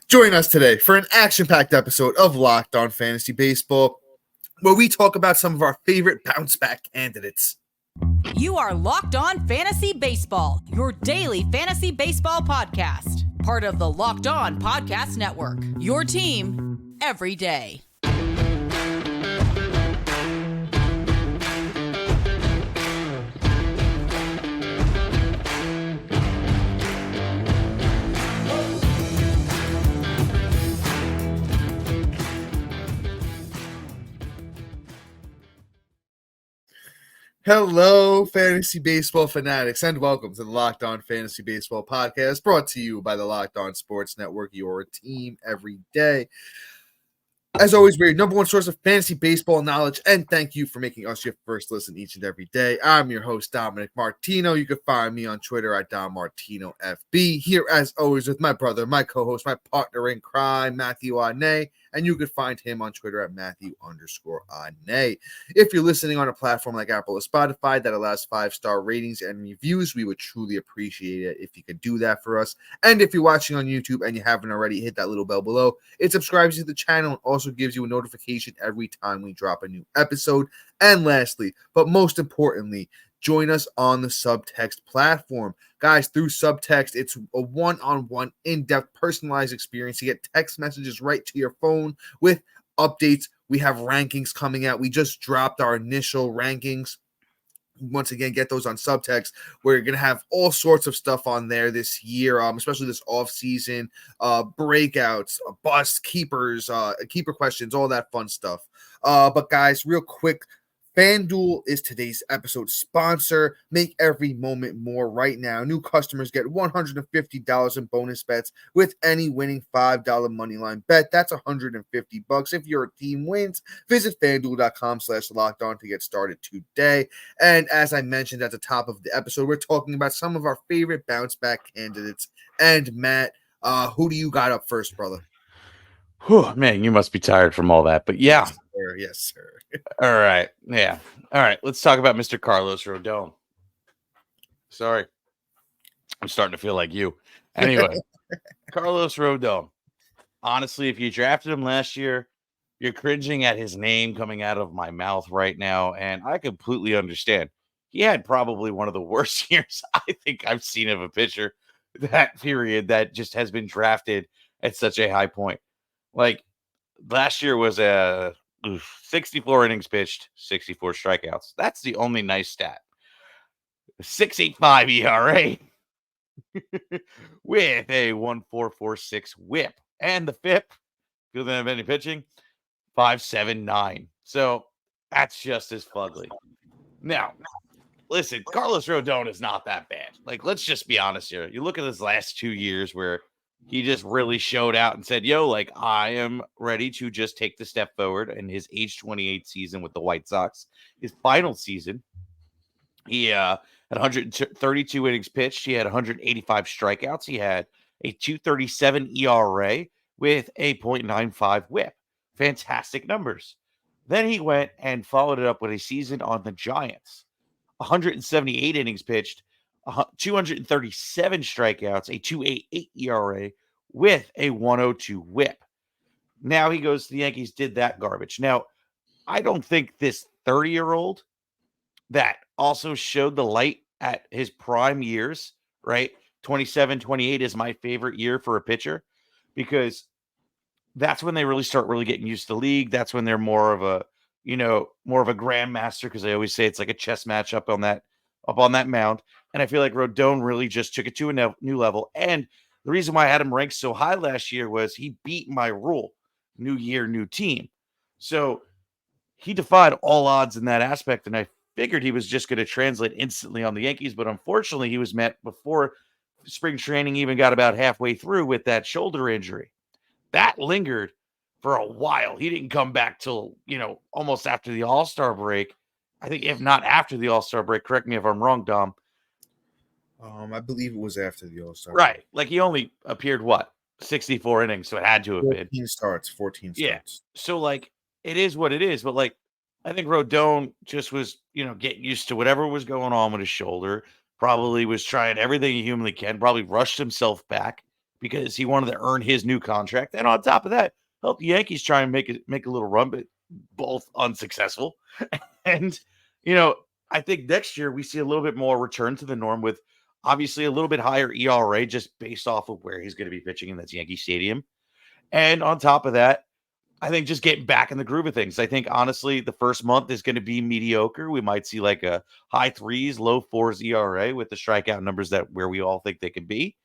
Join us today for an action-packed episode of Locked On Fantasy Baseball, where we talk about some of our favorite bounce-back candidates. You are Locked On Fantasy Baseball, your daily fantasy baseball podcast. Part of the Locked On Podcast Network, your team every day. Hello, fantasy baseball fanatics, and welcome to the Locked On Fantasy Baseball podcast, brought to you by the Locked On Sports Network, your team every day. As always, we're your number one source of fantasy baseball knowledge, and thank you for making us your first listen each and every day. I'm your host, Dominic Martino. You can find me on Twitter at DomMartinoFB. Here, as always, with my brother, my co-host, my partner in crime, Matthew Ane, and you can find him on Twitter at Matthew_Ane. If you're listening on a platform like Apple or Spotify that allows 5-star ratings and reviews, we would truly appreciate it if you could do that for us. And if you're watching on YouTube and you haven't already, hit that little bell below. It subscribes you to the channel and also gives you a notification every time we drop a new episode. And lastly, but most importantly, join us on the Subtext platform. Guys, through Subtext, it's a one-on-one, in-depth, personalized experience. You get text messages right to your phone with updates. We have rankings coming out. We just dropped our initial rankings. Once again, get those on Subtext. We're going to have all sorts of stuff on there this year, especially this offseason, breakouts, busts, keepers, keeper questions, all that fun stuff. But guys, real quick, FanDuel is today's episode sponsor. Make every moment more right now. New customers get $150 in bonus bets with any winning $5 moneyline bet. That's $150. If your team wins, visit FanDuel.com/lockedon to get started today. And as I mentioned at the top of the episode, we're talking about some of our favorite bounce back candidates. And Matt, who do you got up first, brother? Whew, man, you must be tired from all that. But yeah. Yes, sir. All right. Yeah. All right. Let's talk about Mr. Carlos Rodon. Sorry. I'm starting to feel like you. Anyway, Carlos Rodon. Honestly, if you drafted him last year, you're cringing at his name coming out of my mouth right now. And I completely understand. He had probably one of the worst years I think I've seen of a pitcher that period that just has been drafted at such a high point. Like last year was a 64 innings pitched, 64 strikeouts. That's the only nice stat. 6.85 ERA with a 1.446 whip. And the FIP, if you don't have any pitching, 5.79. So that's just as fugly. Now, listen, Carlos Rodon is not that bad. Like, let's just be honest here. You look at his last 2 years where he just really showed out and said, yo, like, I am ready to just take the step forward. In his age 28 season with the White Sox, his final season, he had 132 innings pitched. He had 185 strikeouts. He had a 2.37 ERA with a 0.95 whip. Fantastic numbers. Then he went and followed it up with a season on the Giants. 178 innings pitched, 237 strikeouts, a 2.88 ERA with a 1.02 whip. Now he goes to the Yankees, did that garbage. Now, I don't think this 30-year-old that also showed the light at his prime years, right? 27, 28 is my favorite year for a pitcher because that's when they really start really getting used to the league. That's when they're more of a grandmaster, because I always say it's like a chess match up on that mound. And I feel like Rodon really just took it to a new level. And the reason why I had him ranked so high last year was he beat my rule. New year, new team. So he defied all odds in that aspect. And I figured he was just going to translate instantly on the Yankees. But unfortunately, he was met before spring training even got about halfway through with that shoulder injury. That lingered for a while. He didn't come back till, almost after the All-Star break. I think if not after the All-Star break, correct me if I'm wrong, Dom. I believe it was after the All-Star. Right. Like he only appeared 64 innings, so it had to have been 14 starts. Yeah. So like it is what it is, but like I think Rodon just was, getting used to whatever was going on with his shoulder. Probably was trying everything he humanly can. Probably rushed himself back because he wanted to earn his new contract. And on top of that, help the Yankees try and make a little run, but both unsuccessful. And you know, I think next year we see a little bit more return to the norm with obviously a little bit higher ERA just based off of where he's going to be pitching in that's Yankee Stadium. And on top of that, I think just getting back in the groove of things. I think honestly, the first month is going to be mediocre. We might see like a high threes, low fours ERA with the strikeout numbers that where we all think they can be.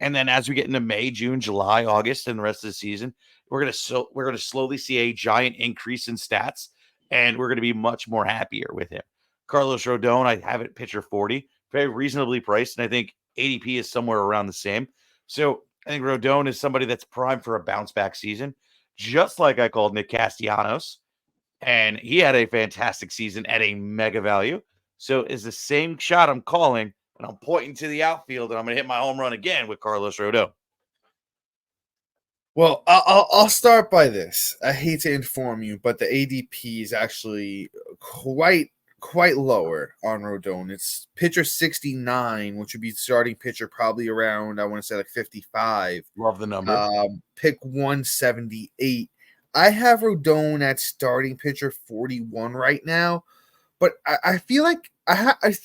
And then as we get into May, June, July, August, and the rest of the season, we're gonna slowly see a giant increase in stats, and we're gonna be much more happier with him. Carlos Rodon, I have it pitcher 40, very reasonably priced, and I think ADP is somewhere around the same. So I think Rodon is somebody that's primed for a bounce back season, just like I called Nick Castellanos, and he had a fantastic season at a mega value. So is the same shot I'm calling, and I'm pointing to the outfield, and I'm going to hit my home run again with Carlos Rodon. Well, I'll start by this. I hate to inform you, but the ADP is actually quite lower on Rodon. It's pitcher 69, which would be starting pitcher probably around, I want to say like 55. Love the number. Pick 178. I have Rodon at starting pitcher 41 right now, but I feel like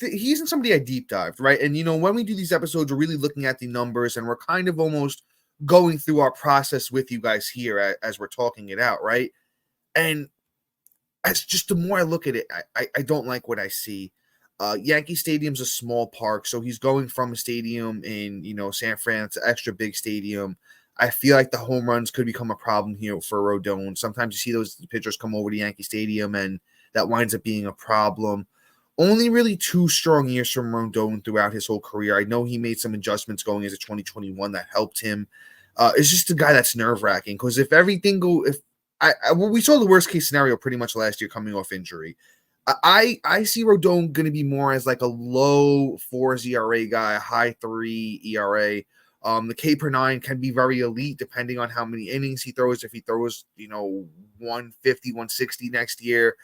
he isn't somebody I deep dived, right? And when we do these episodes, we're really looking at the numbers, and we're kind of almost going through our process with you guys here as we're talking it out, right? And it's just the more I look at it, I don't like what I see. Yankee Stadium's a small park, so he's going from a stadium in San Fran to extra big stadium. I feel like the home runs could become a problem here for Rodon. Sometimes you see those pitchers come over to Yankee Stadium, and that winds up being a problem. Only really 2 strong years from Rodon throughout his whole career. I know he made some adjustments going into 2021 that helped him. It's just a guy that's nerve-wracking because if everything we saw the worst case scenario pretty much last year coming off injury. I see Rodon going to be more as like a low 4s ERA guy, a high 3 ERA. The K per 9 can be very elite depending on how many innings he throws. If he throws, 150, 160 next year,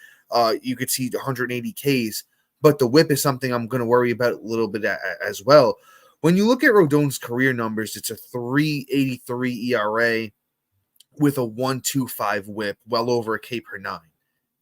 you could see 180 Ks. But the whip is something I'm going to worry about a little bit as well. When you look at Rodon's career numbers, it's a 3.83 ERA with a 1.25 whip, well over a K per 9.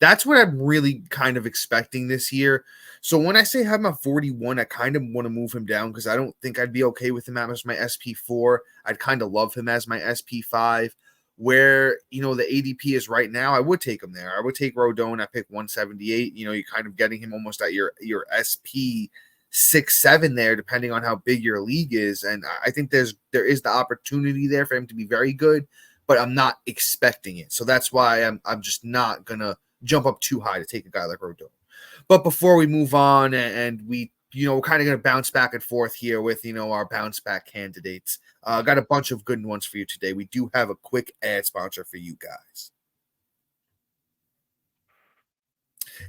That's what I'm really kind of expecting this year. So when I say have him at 41, I kind of want to move him down because I don't think I'd be okay with him as my SP4. I'd kind of love him as my SP5. Where, the ADP is right now, I would take him there. I would take Rodon at pick 178. You're kind of getting him almost at your SP 6-7 there, depending on how big your league is. And I think there is the opportunity there for him to be very good, but I'm not expecting it. So that's why I'm just not going to jump up too high to take a guy like Rodon. But before we move on and we, we're kind of going to bounce back and forth here with, our bounce back candidates. Got a bunch of good ones for you today. We do have a quick ad sponsor for you guys.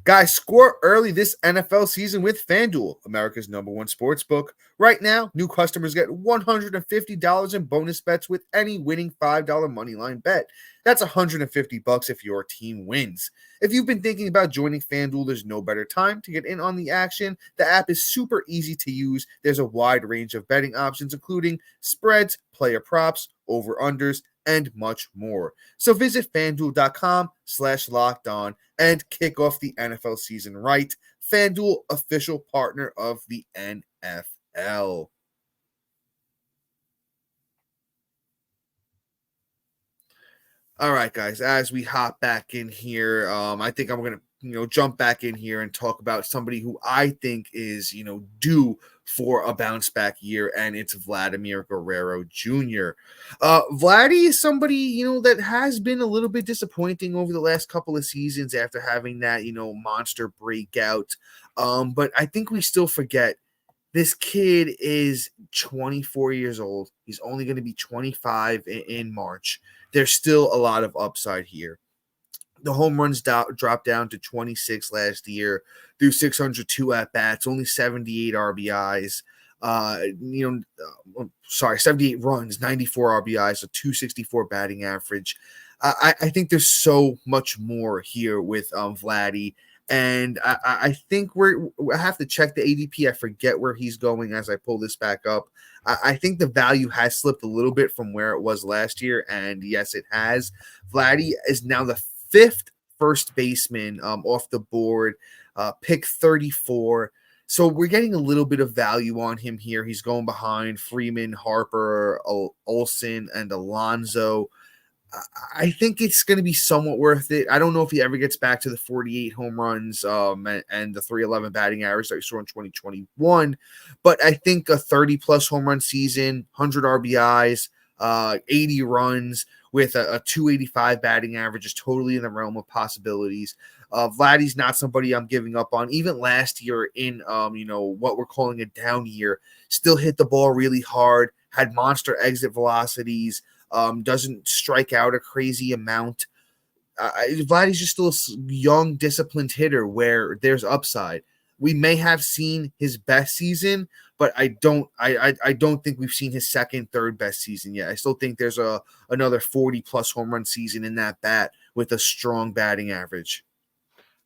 Guys, score early this NFL season with FanDuel, America's #1 sports book. Right now, new customers get $150 in bonus bets with any winning $5 moneyline bet. That's $150 if your team wins. If you've been thinking about joining FanDuel, there's no better time to get in on the action. The app is super easy to use. There's a wide range of betting options, including spreads, player props, over-unders, and much more. So visit FanDuel.com/lockedon and kick off the NFL season right. FanDuel, official partner of the NFL. All right, guys, as we hop back in here, I think I'm going to, jump back in here and talk about somebody who I think is, due for a bounce back year, and it's Vladimir Guerrero Jr. Vladdy is somebody, that has been a little bit disappointing over the last couple of seasons after having that, monster breakout. But I think we still forget this kid is 24 years old. He's only going to be 25 in March. There's still a lot of upside here. The home runs dropped down to 26 last year through 602 at-bats, only 78 RBIs. 78 runs, 94 RBIs, a 264 batting average. I think there's so much more here with Vladdy. And I think I have to check the ADP. I forget where he's going as I pull this back up. I think the value has slipped a little bit from where it was last year. And yes, it has. Vladdy is now the 5th first baseman off the board, pick 34. So we're getting a little bit of value on him here. He's going behind Freeman, Harper, Olsen, and Alonso. I think it's going to be somewhat worth it. I don't know if he ever gets back to the 48 home runs and the 311 batting average that we saw in 2021, but I think a 30-plus home run season, 100 RBIs, 80 runs with a 285 batting average is totally in the realm of possibilities. Vladdy's not somebody I'm giving up on. Even last year in what we're calling a down year, still hit the ball really hard, had monster exit velocities. Doesn't strike out a crazy amount. Vladdy's just still a young, disciplined hitter where there's upside. We may have seen his best season, but I don't think we've seen his second, third best season yet. I still think there's another 40-plus home run season in that bat with a strong batting average.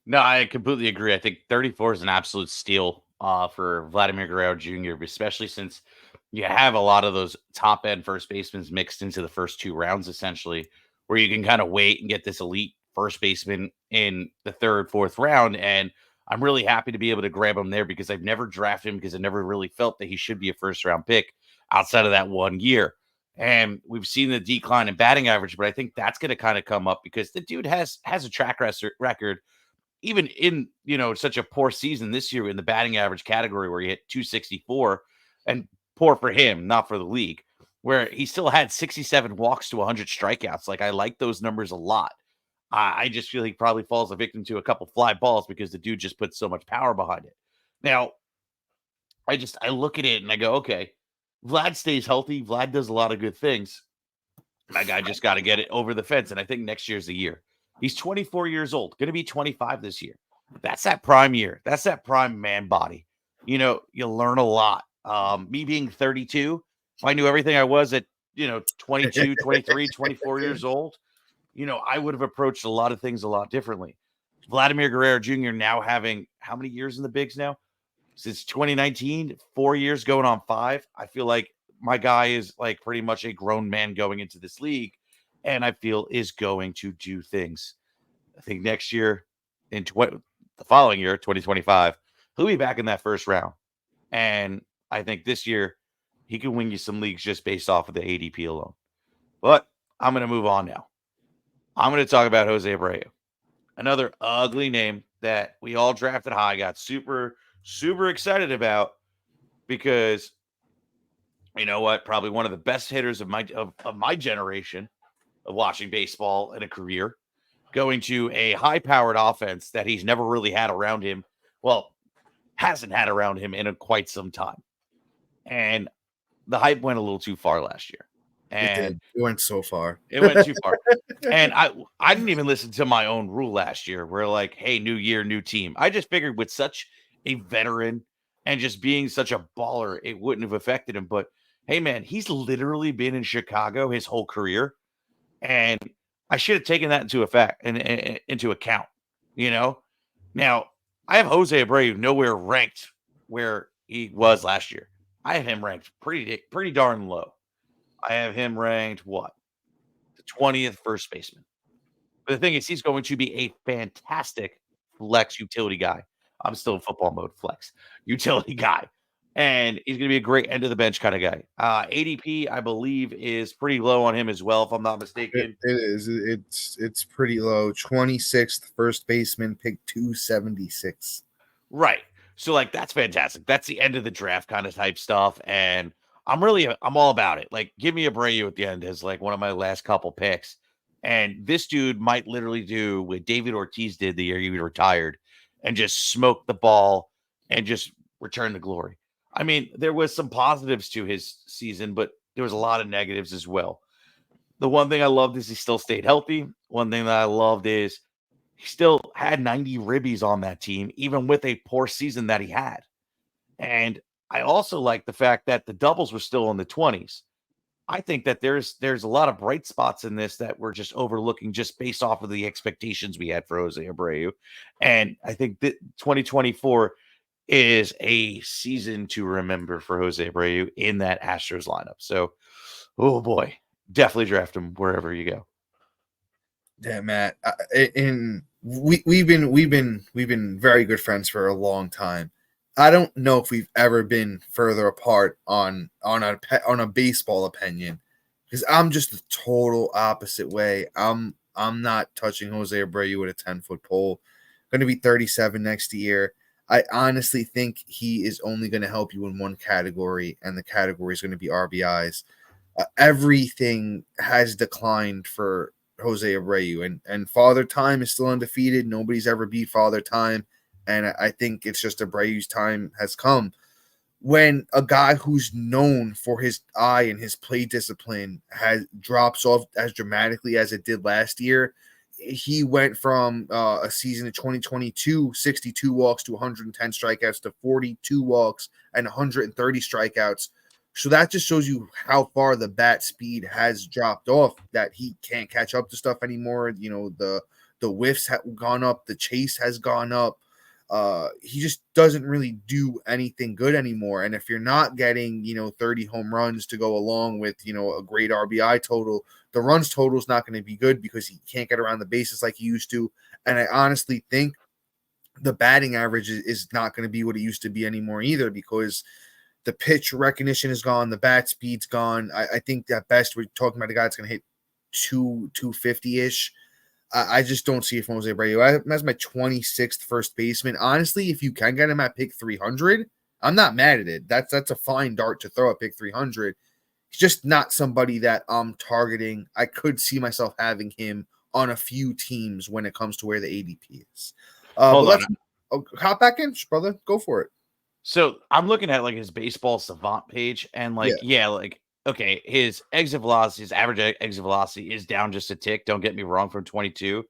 No, I completely agree. I think 34 is an absolute steal for Vladimir Guerrero Jr., especially since you have a lot of those top end first basemen mixed into the first 2 rounds, essentially, where you can kind of wait and get this elite first baseman in the 3rd, 4th round. And I'm really happy to be able to grab him there because I've never drafted him because I never really felt that he should be a first round pick outside of that 1 year. And we've seen the decline in batting average, but I think that's going to kind of come up because the dude has a track record, even in, such a poor season this year in the batting average category where he hit 264, and poor for him, not for the league, where he still had 67 walks to 100 strikeouts. Like, I like those numbers a lot. I just feel he probably falls a victim to a couple fly balls because the dude just puts so much power behind it. Now, I look at it and I go, okay, Vlad stays healthy. Vlad does a lot of good things. That guy just got to get it over the fence. And I think next year's the year. He's 24 years old, going to be 25 this year. That's that prime year. That's that prime man body. You learn a lot. Me being 32, if I knew everything I was at, 22, 23, 24 years old, I would have approached a lot of things a lot differently. Vladimir Guerrero Jr. now having how many years in the bigs now? Since 2019, 4 years going on 5. I feel like my guy is like pretty much a grown man going into this league, and I feel is going to do things. I think next year, the following year, 2025, he'll be back in that first round. And I think this year he can win you some leagues just based off of the ADP alone. But I'm going to move on now. I'm going to talk about Jose Abreu, another ugly name that we all drafted high, got super, super excited about because you know what? Probably one of the best hitters of my generation of watching baseball in a career, going to a high-powered offense that he's never really had around him. Well, hasn't had around him in quite some time. And the hype went a little too far last year. And it went so far. It went too far. And I didn't even listen to my own rule last year. We're like, hey, new year, new team. I just figured with such a veteran and just being such a baller, it wouldn't have affected him. But hey, man, he's literally been in Chicago his whole career. And I should have taken that into account, Now, I have Jose Abreu nowhere ranked where he was last year. I have him ranked pretty darn low. I have him ranked the 20th first baseman. But the thing is, he's going to be a fantastic flex utility guy. I'm still in football mode, flex utility guy. And he's going to be a great end of the bench kind of guy. ADP, I believe, is pretty low on him as well, if I'm not mistaken. It is. It's pretty low. 26th first baseman, pick 276. Right. So, that's fantastic. That's the end of the draft kind of type stuff. And I'm all about it. Like, give me Abreu at the end as one of my last couple picks. And this dude might literally do what David Ortiz did the year he retired and just smoke the ball and just return to glory. I mean, there was some positives to his season, but there was a lot of negatives as well. The one thing I loved is he still stayed healthy. One thing that I loved is he still had 90 ribbies on that team, even with a poor season that he had. And I also like the fact that the doubles were still in the 20s. I think that there's a lot of bright spots in this that we're just overlooking just based off of the expectations we had for Jose Abreu. And I think that 2024 is a season to remember for Jose Abreu in that Astros lineup. So, oh boy, definitely draft him wherever you go. Yeah, Matt. And we've been very good friends for a long time. I don't know if we've ever been further apart on a baseball opinion, because I'm just the total opposite way. I'm not touching Jose Abreu with a 10-foot pole. Going to be 37 next year. I honestly think he is only going to help you in one category, and the category is going to be RBIs. Everything has declined for Jose Abreu, and Father Time is still undefeated. Nobody's ever beat Father Time, and I think it's just Abreu's time has come. When a guy who's known for his eye and his play discipline has drops off as dramatically as it did last year, he went from a season of 2022, 62 walks to 110 strikeouts to 42 walks and 130 strikeouts. So that just shows you how far the bat speed has dropped off, that he can't catch up to stuff anymore. You know, the whiffs have gone up, the chase has gone up. He just doesn't really do anything good anymore. And if you're not getting, 30 home runs to go along with, a great RBI total, the runs total is not going to be good because he can't get around the bases like he used to. And I honestly think the batting average is not going to be what it used to be anymore either, because the pitch recognition is gone, the bat speed's gone. I think at best we're talking about a guy that's going to hit 250-ish. I just don't see it from Jose Abreu. That's my 26th first baseman. Honestly, if you can get him at pick 300, I'm not mad at it. That's a fine dart to throw at pick 300. He's just not somebody that I'm targeting. I could see myself having him on a few teams when it comes to where the ADP is. Let's hop back in, brother. Go for it. So I'm looking at like his baseball savant page, and okay, his exit velocity, his average exit velocity is down just a tick. Don't get me wrong, from 22,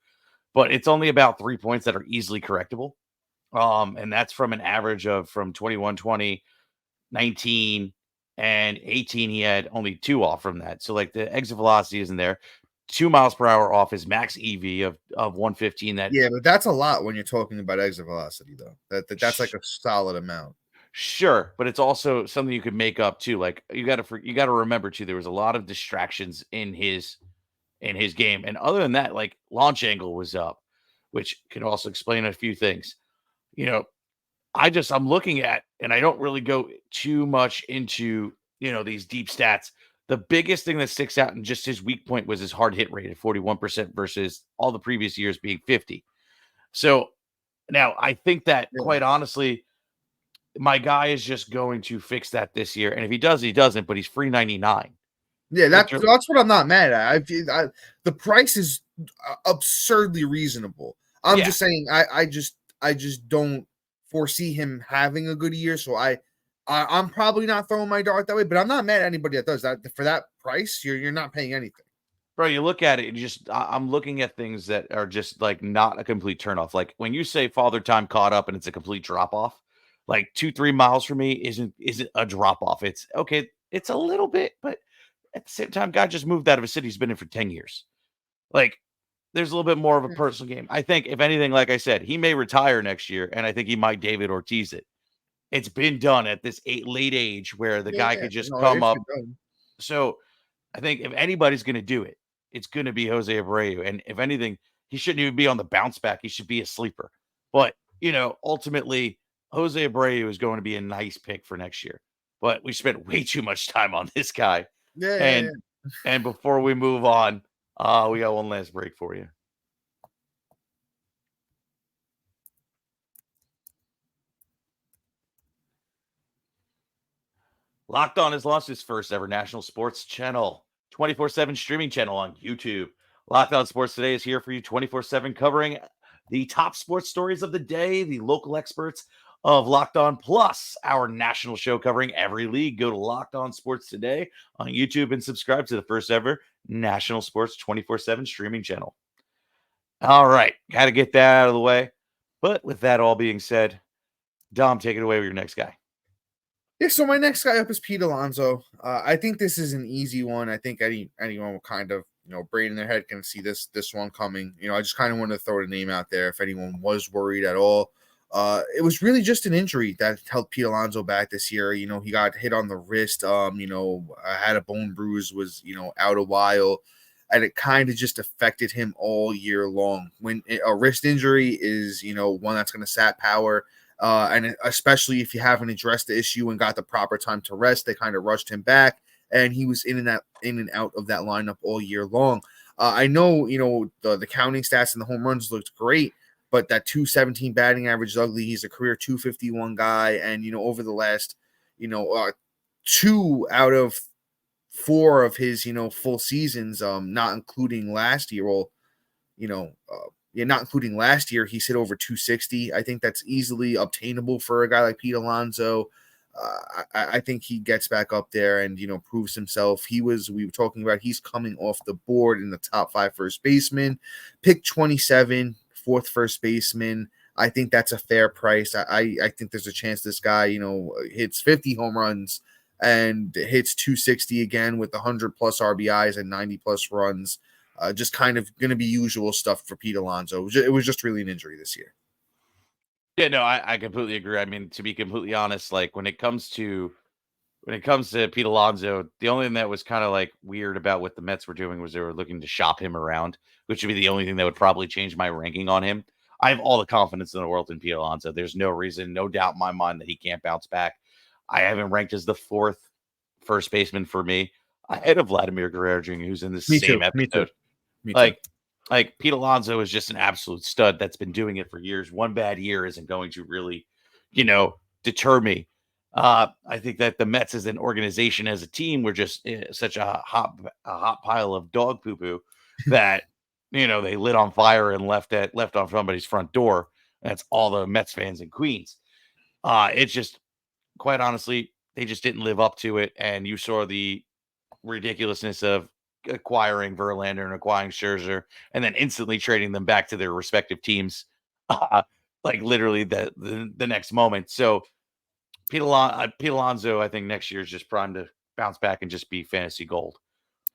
but it's only about 3 points that are easily correctable. And that's from an average of from 21, 20, 19, and 18. He had only 2 off from that. So like the exit velocity isn't there. 2 miles per hour off his max EV of 115. Yeah, but that's a lot when you're talking about exit velocity, though. That's like a solid amount. Sure, but it's also something you could make up too. Like you got to remember too. There was a lot of distractions in his game, and other than that, like launch angle was up, which can also explain a few things. I'm looking at, and I don't really go too much into these deep stats. The biggest thing that sticks out in just his weak point was his hard hit rate at 41% versus all the previous years being 50. So now I think that quite honestly, my guy is just going to fix that this year. And if he does, he doesn't, but he's free 99. Yeah, that's what I'm not mad at. The price is absurdly reasonable. I'm just saying I just don't foresee him having a good year. So I'm probably not throwing my dart that way, but I'm not mad at anybody that does that. For that price, you're not paying anything. Bro, you look at it, I'm looking at things that are just like not a complete turnoff. Like when you say Father Time caught up and it's a complete drop off, like 2-3 miles for me isn't a drop off. It's okay, it's a little bit, but at the same time, guy just moved out of a city he's been in for 10 years. Like there's a little bit more of a personal game. I think if anything, like I said, he may retire next year, and I think he might David Ortiz it. It's been done at this late age where the guy could just come up. So I think if anybody's going to do it, it's going to be Jose Abreu. And if anything, he shouldn't even be on the bounce back. He should be a sleeper. But, ultimately, Jose Abreu is going to be a nice pick for next year. But we spent way too much time on this guy. And before we move on, we got one last break for you. Locked On has launched its first ever national sports channel, 24/7 streaming channel on YouTube. Locked On Sports Today is here for you 24/7, covering the top sports stories of the day, the local experts of Locked On, plus our national show covering every league. Go to Locked On Sports Today on YouTube and subscribe to the first ever national sports 24/7 streaming channel. All right, got to get that out of the way. But with that all being said, Dom, take it away with your next guy. Yeah, so my next guy up is Pete Alonso. I think this is an easy one. I think anyone will kind of, brain in their head can see this one coming. I just kind of wanted to throw the name out there if anyone was worried at all. It was really just an injury that held Pete Alonso back this year. He got hit on the wrist, had a bone bruise, was, out a while, and it kind of just affected him all year long. When a wrist injury is, one that's going to sap power, and especially if you haven't addressed the issue and got the proper time to rest, they kind of rushed him back, and he was in and out of that lineup all year long. I know, the counting stats and the home runs looked great, but that 217 batting average is ugly. He's a career 251 guy, and over the last, 2 out of 4 of his, full seasons, not including last year. Well, not including last year, he's hit over 260. I think that's easily obtainable for a guy like Pete Alonso. I think he gets back up there and, proves himself. We were talking about, he's coming off the board in the top 5 first baseman, pick 27, 4th first baseman. I think that's a fair price. I think there's a chance this guy, hits 50 home runs and hits 260 again with 100 plus RBIs and 90 plus runs. Just kind of going to be usual stuff for Pete Alonso. It was just really an injury this year. Yeah, no, I completely agree. I mean, to be completely honest, like when it comes to Pete Alonso, the only thing that was kind of like weird about what the Mets were doing was they were looking to shop him around, which would be the only thing that would probably change my ranking on him. I have all the confidence in the world in Pete Alonso. There's no reason, no doubt in my mind that he can't bounce back. I have him ranked as the 4th first baseman for me, ahead of Vladimir Guerrero Jr., who's in the same episode. Me too. Like Pete Alonso is just an absolute stud that's been doing it for years. One bad year isn't going to really, deter me. I think that the Mets as an organization, as a team, were just such a hot pile of dog poo poo that they lit on fire and left on somebody's front door. That's all the Mets fans in Queens. It's just, quite honestly, they just didn't live up to it, and you saw the ridiculousness of acquiring Verlander and acquiring Scherzer, and then instantly trading them back to their respective teams, like literally the next moment. So Pete Alonso, I think next year is just primed to bounce back and just be fantasy gold.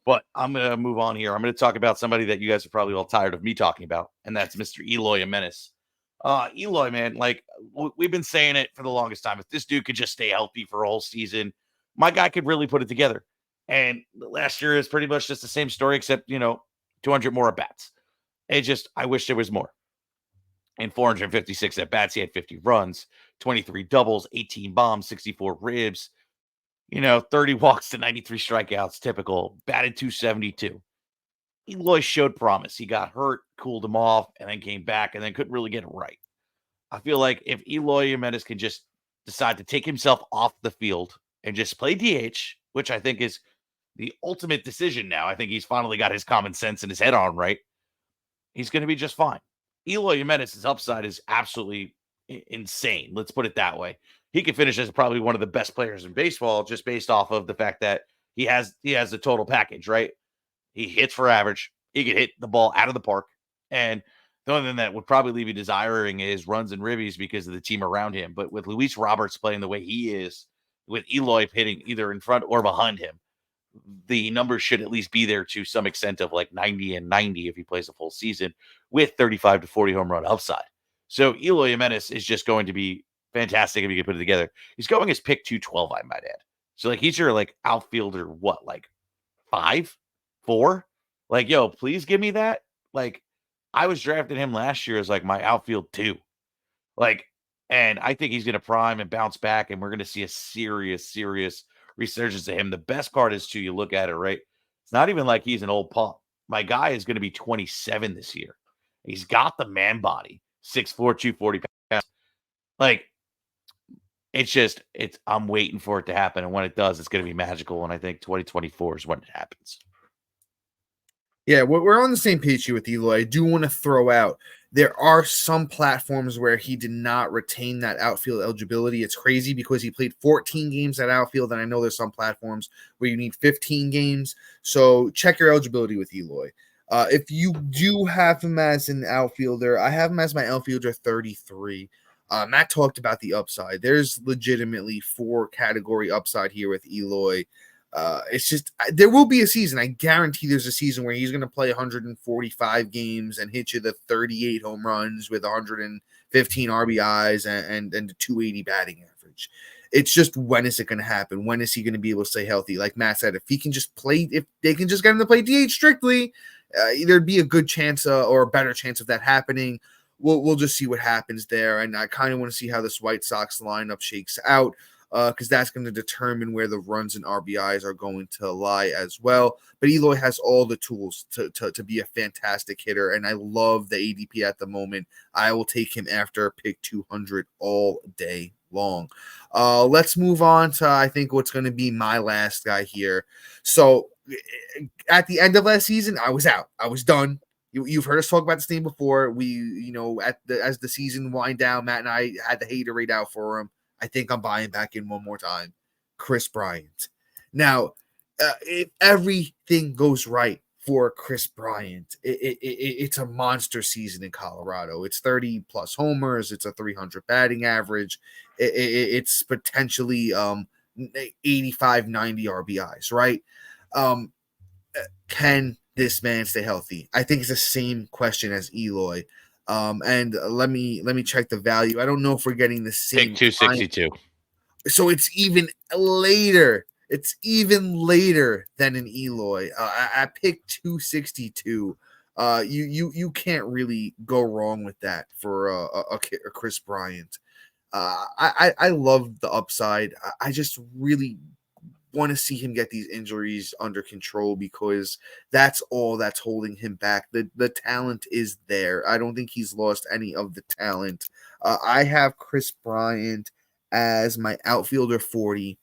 But I'm going to move on here. I'm going to talk about somebody that you guys are probably all tired of me talking about, and that's Mr. Eloy Jimenez. Eloy, man, like we've been saying it for the longest time. If this dude could just stay healthy for a whole season, my guy could really put it together. And last year is pretty much just the same story, except, 200 more at bats. I wish there was more. In 456 at bats, he had 50 runs, 23 doubles, 18 bombs, 64 ribs, 30 walks to 93 strikeouts, typical, batted 272. Eloy showed promise. He got hurt, cooled him off, and then came back and then couldn't really get it right. I feel like if Eloy Jimenez can just decide to take himself off the field and just play DH, which I think is the ultimate decision now. I think he's finally got his common sense in his head on right. He's going to be just fine. Eloy Jimenez's upside is absolutely insane. Let's put it that way. He could finish as probably one of the best players in baseball just based off of the fact that he has the total package, right? He hits for average. He could hit the ball out of the park. And the only thing that would probably leave you desiring is runs and ribbies because of the team around him. But with Luis Roberts playing the way he is, with Eloy hitting either in front or behind him, the numbers should at least be there to some extent of like 90 and 90 if he plays a full season with 35 to 40 home run upside. So Eloy Jimenez is just going to be fantastic if he can put it together. He's going as pick 212, I might add. So like he's your like outfielder, what, like 5, 4? Like, yo, please give me that. Like I was drafting him last year as like my outfield 2. Like, and I think he's going to prime and bounce back, and we're going to see a serious resurgence of him. The best part is too, you look at it, right? It's not even like he's an old pup. My guy is going to be 27 this year. He's got the man body, 6'4", 240 pounds. Like, I'm waiting for it to happen. And when it does, it's going to be magical. And I think 2024 is when it happens. Yeah, we're on the same page here with Eloy. I do want to throw out, there are some platforms where he did not retain that outfield eligibility. It's crazy because he played 14 games at outfield, and I know there's some platforms where you need 15 games. So check your eligibility with Eloy. If you do have him as an outfielder, I have him as my outfielder 33. Matt talked about the upside. There's legitimately 4 category upside here with Eloy. It's just there will be a season. I guarantee there's a season where he's going to play 145 games and hit you the 38 home runs with 115 RBIs and the 280 batting average. It's just, when is it going to happen? When is he going to be able to stay healthy? Like Matt said, if he can just play, if they can just get him to play DH strictly, there'd be a good chance or a better chance of that happening. We'll just see what happens there. And I kind of want to see how this White Sox lineup shakes out, because that's going to determine where the runs and RBIs are going to lie as well. But Eloy has all the tools to be a fantastic hitter, and I love the ADP at the moment. I will take him after pick 200 all day long. Let's move on to, I think, what's going to be my last guy here. So at the end of last season, I was out. I was done. You've heard us talk about this name before. We, as the season wind down, Matt and I had the haterade out for him. I think I'm buying back in one more time. Kris Bryant. Now, if everything goes right for Kris Bryant, it's a monster season in Colorado. It's 30 plus homers. It's a 300 batting average. It's potentially 85, 90 RBIs, right? Can this man stay healthy? I think it's the same question as Eloy. And let me check the value. I don't know if we're getting the same. Pick 262. So it's even later. It's even later than an Eloy. I pick 262. You can't really go wrong with that for a Kris Bryant. I love the upside. I just really want to see him get these injuries under control, because that's all that's holding him back. The talent is there. I don't think he's lost any of the talent. I have Kris Bryant as my outfielder 40.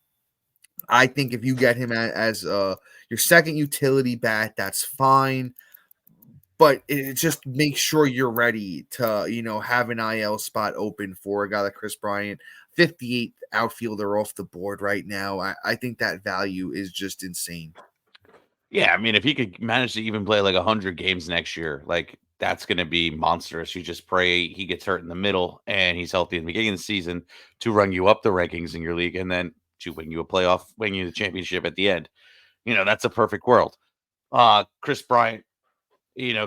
I think if you get him as your second utility bat, that's fine. But it just make sure you're ready to, have an IL spot open for a guy like Kris Bryant. 58th outfielder off the board right now. I think that value is just insane. Yeah, I mean, if he could manage to even play like 100 games next year, like that's going to be monstrous. You just pray he gets hurt in the middle and he's healthy in the beginning of the season to run you up the rankings in your league, and then to win you the championship at the end. That's a perfect world. Kris Bryant,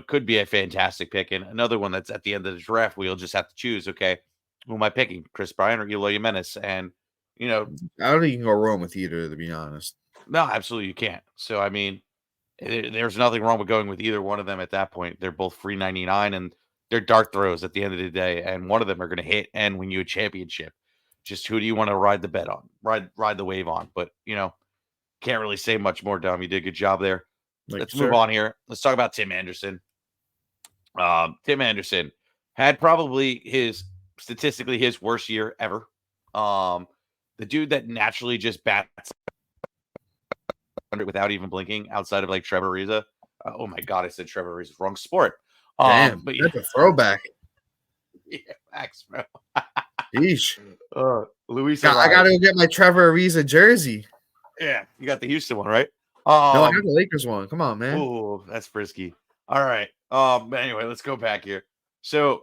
could be a fantastic pick. And another one that's at the end of the draft, we'll just have to choose, okay, who am I picking, Kris Bryant or Eloy Jimenez? And, I don't think you can go wrong with either, to be honest. No, absolutely you can't. So, I mean, there's nothing wrong with going with either one of them at that point. They're both free 99, and they're dart throws at the end of the day. And one of them are going to hit and win you a championship. Just who do you want to ride the bet on, ride the wave on? But, can't really say much more, Dom. You did a good job there. Let's move on here. Let's talk about Tim Anderson. Tim Anderson had probably statistically his worst year ever. The dude that naturally just bats without even blinking, outside of like Trevor Ariza. Oh my God, I said Trevor Ariza, wrong sport. Damn, but that's a throwback. Yeah, Max, bro. Yeesh. Luis, I gotta go get my Trevor Ariza jersey. Yeah, you got the Houston one, right? No, I have the Lakers one. Come on, man. Oh, that's frisky. All right. But anyway, let's go back here. So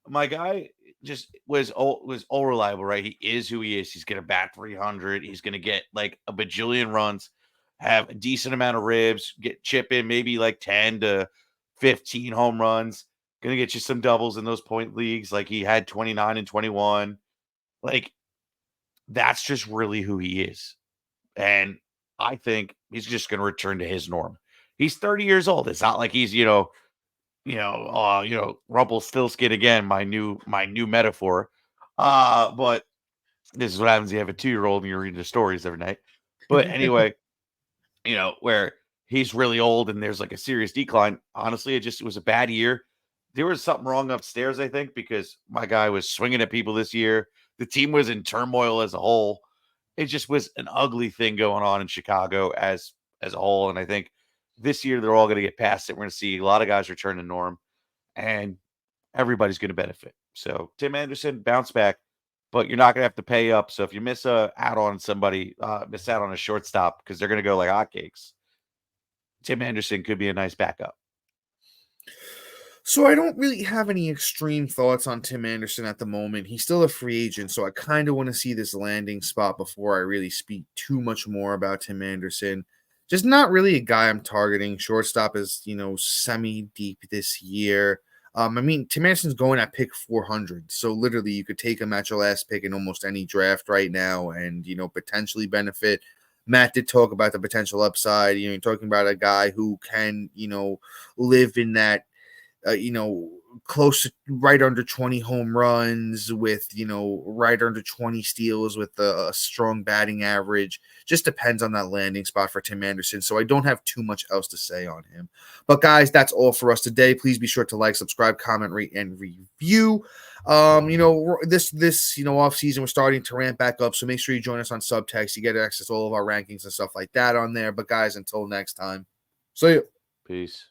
my guy just was all reliable, right? He is who he is. He's gonna bat 300. He's gonna get like a bajillion runs, have a decent amount of ribs, chip in maybe like 10 to 15 home runs. Gonna get you some doubles in those point leagues. Like he had 29 and 21. Like that's just really who he is. And I think he's just going to return to his norm. He's 30 years old. It's not like he's, Rumpelstiltskin again, my new metaphor. But this is what happens. You have a 2-year-old and you're reading the stories every night. But anyway, where he's really old and there's like a serious decline. Honestly, it was a bad year. There was something wrong upstairs, I think, because my guy was swinging at people this year. The team was in turmoil as a whole. It just was an ugly thing going on in Chicago as a whole. And I think this year they're all going to get past it. We're going to see a lot of guys return to norm, and everybody's going to benefit. So Tim Anderson, bounce back, but you're not going to have to pay up. So if you miss out on somebody, miss out on a shortstop because they're going to go like hotcakes, Tim Anderson could be a nice backup. So I don't really have any extreme thoughts on Tim Anderson at the moment. He's still a free agent, so I kind of want to see this landing spot before I really speak too much more about Tim Anderson. Just not really a guy I'm targeting. Shortstop is, semi-deep this year. Tim Anderson's going at pick 400, so literally you could take him at your last pick in almost any draft right now and, potentially benefit. Matt did talk about the potential upside. You're talking about a guy who can, live in that close to right under 20 home runs with, right under 20 steals with a strong batting average. Just depends on that landing spot for Tim Anderson. So I don't have too much else to say on him. But guys, that's all for us today. Please be sure to like, subscribe, comment, rate, and review. This off season, we're starting to ramp back up. So make sure you join us on Subtext. You get access to all of our rankings and stuff like that on there. But guys, until next time, see you. Peace.